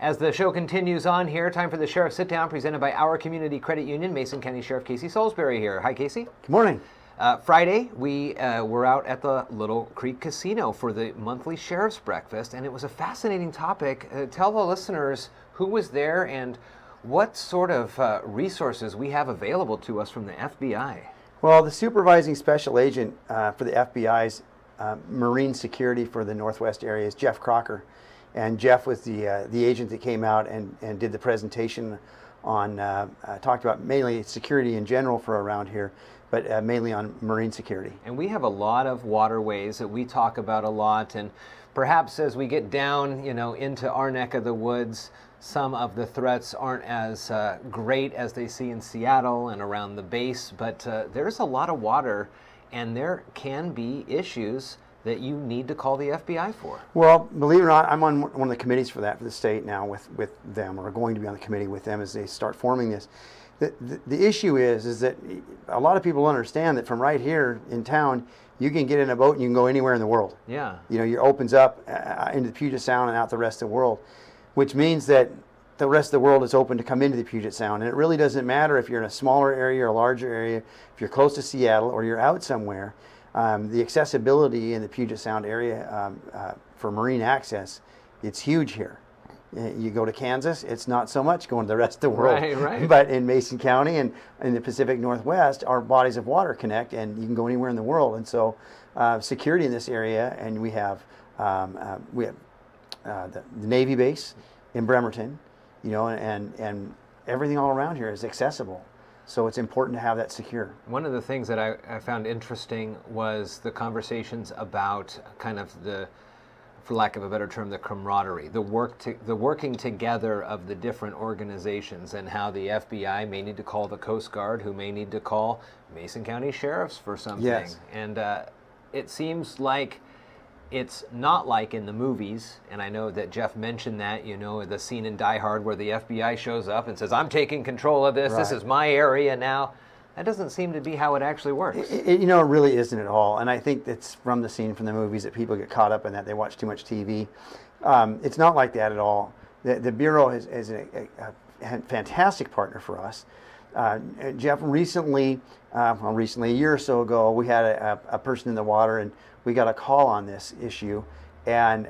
As the show continues on here, time for the Sheriff Sit Down, presented by our Community Credit Union. Mason County Sheriff Casey Salisbury here. Hi, Casey. Good morning. Friday, we were out at the Little Creek Casino for the monthly Sheriff's Breakfast, and it was a fascinating topic. Tell the listeners who was there and what sort of resources we have available to us from the FBI. Well, the supervising special agent for the FBI's Marine Security for the Northwest area is Jeff Crocker. And Jeff was the agent that came out and did the presentation on, talked about mainly security in general for around here, but mainly on marine security. And we have a lot of waterways that we talk about a lot, and perhaps as we get down, into our neck of the woods, some of the threats aren't as great as they see in Seattle and around the base, but there's a lot of water, and there can be issues that you need to call the FBI for. Well, believe it or not, I'm on one of the committees for that for the state now with them, or going to be on the committee with them as they start forming this. The issue is that a lot of people understand that from right here in town, you can get in a boat and you can go anywhere in the world. Yeah. It opens up into the Puget Sound and out the rest of the world, which means that the rest of the world is open to come into the Puget Sound. And it really doesn't matter if you're in a smaller area or a larger area, if you're close to Seattle or you're out somewhere. The accessibility in the Puget Sound area for marine access, it's huge here. You go to Kansas, it's not so much going to the rest of the world. Right. But in Mason County and in the Pacific Northwest, our bodies of water connect, and you can go anywhere in the world. And so security in this area, and we have the Navy base in Bremerton, and everything all around here is accessible. So it's important to have that secure. One of the things that I found interesting was the conversations about kind of the, for lack of a better term, the camaraderie, the working together of the different organizations, and how the FBI may need to call the Coast Guard, who may need to call Mason County Sheriffs for something. Yes. And it seems like it's not like in the movies, and I know that Jeff mentioned that, the scene in Die Hard where the FBI shows up and says, I'm taking control of this, Right. This is my area now. That doesn't seem to be how it actually works. It really isn't at all. And I think it's from the scene from the movies that people get caught up in that. They watch too much TV. It's not like that at all. The Bureau is a fantastic partner for us. Jeff, recently, a year or so ago, we had a person in the water, and we got a call on this issue, and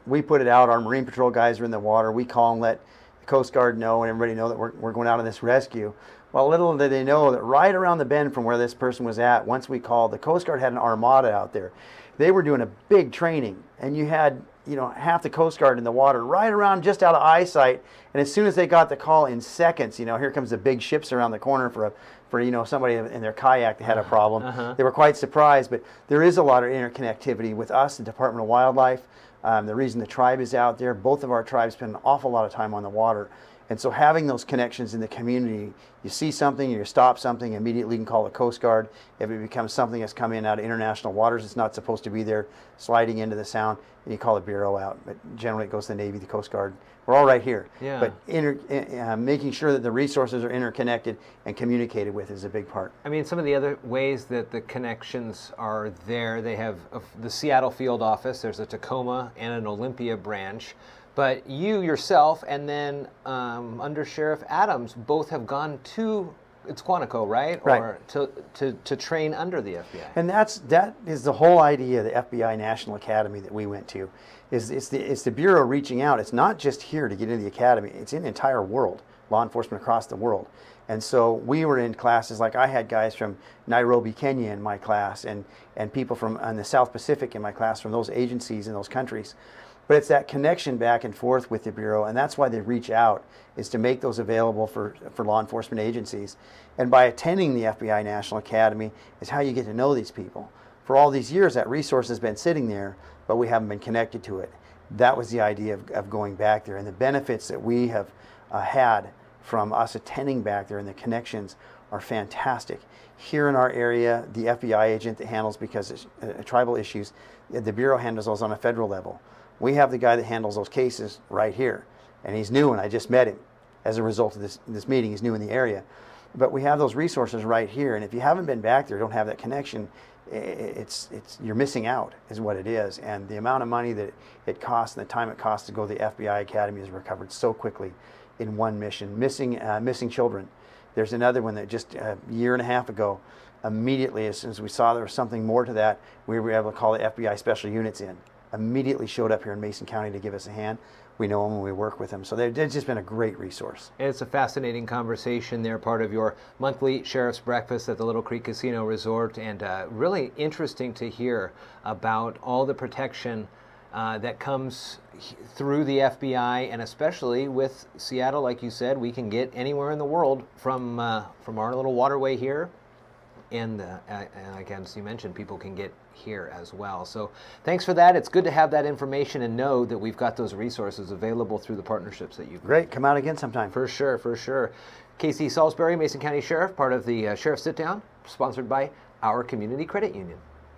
we put it out. Our Marine Patrol guys are in the water. We call and let the Coast Guard know, and everybody know that we're going out on this rescue. Well, little did they know that right around the bend from where this person was at, once we called, the Coast Guard had an armada out there. They were doing a big training, and you had half the Coast Guard in the water right around just out of eyesight. And as soon as they got the call, in seconds, here comes the big ships around the corner for somebody in their kayak that had a problem. Uh-huh. They were quite surprised, but there is a lot of interconnectivity with us, the Department of Wildlife. The reason the tribe is out there, both of our tribes spend an awful lot of time on the water. And so having those connections in the community, you see something, you stop something, immediately you can call the Coast Guard. If it becomes something that's coming out of international waters, it's not supposed to be there, sliding into the Sound, and you call the Bureau out. But generally it goes to the Navy, the Coast Guard. We're all right here. Yeah. But making sure that the resources are interconnected and communicated with is a big part. I mean, some of the other ways that the connections are there, they have the Seattle field office, there's a Tacoma and an Olympia branch. But you yourself and then Under Sheriff Adams both have gone to, it's Quantico, right? Right. Or to train under the FBI. And that is the whole idea of the FBI National Academy that we went to. It's the Bureau reaching out. It's not just here to get into the academy. It's in the entire world, law enforcement across the world. And so we were in classes, like I had guys from Nairobi, Kenya in my class, and people from on the South Pacific in my class from those agencies in those countries. But it's that connection back and forth with the Bureau, and that's why they reach out, is to make those available for law enforcement agencies. And by attending the FBI National Academy is how you get to know these people. For all these years, that resource has been sitting there, but we haven't been connected to it. That was the idea of going back there, and the benefits that we have had from us attending back there, and the connections are fantastic. Here in our area, the FBI agent that handles, because it's tribal issues, the Bureau handles those on a federal level. We have the guy that handles those cases right here, and he's new, and I just met him as a result of this meeting. He's new in the area. But we have those resources right here, and if you haven't been back there, don't have that connection, you're missing out is what it is. And the amount of money that it costs and the time it costs to go to the FBI Academy is recovered so quickly in one mission. Missing children. There's another one that just a year and a half ago, immediately as soon as we saw there was something more to that, we were able to call the FBI special units in. Immediately showed up here in Mason County to give us a hand. We know them and we work with them. So they've just been a great resource. And it's a fascinating conversation. They're part of your monthly Sheriff's Breakfast at the Little Creek Casino Resort, and really interesting to hear about all the protection that comes through the FBI, and especially with Seattle, like you said, we can get anywhere in the world from our little waterway here. And again, as you mentioned, people can get here as well. So thanks for that. It's good to have that information and know that we've got those resources available through the partnerships that you've made. Great. Come out again sometime. For sure, for sure. Casey Salisbury, Mason County Sheriff, part of the Sheriff Sit Down, sponsored by our Community Credit Union.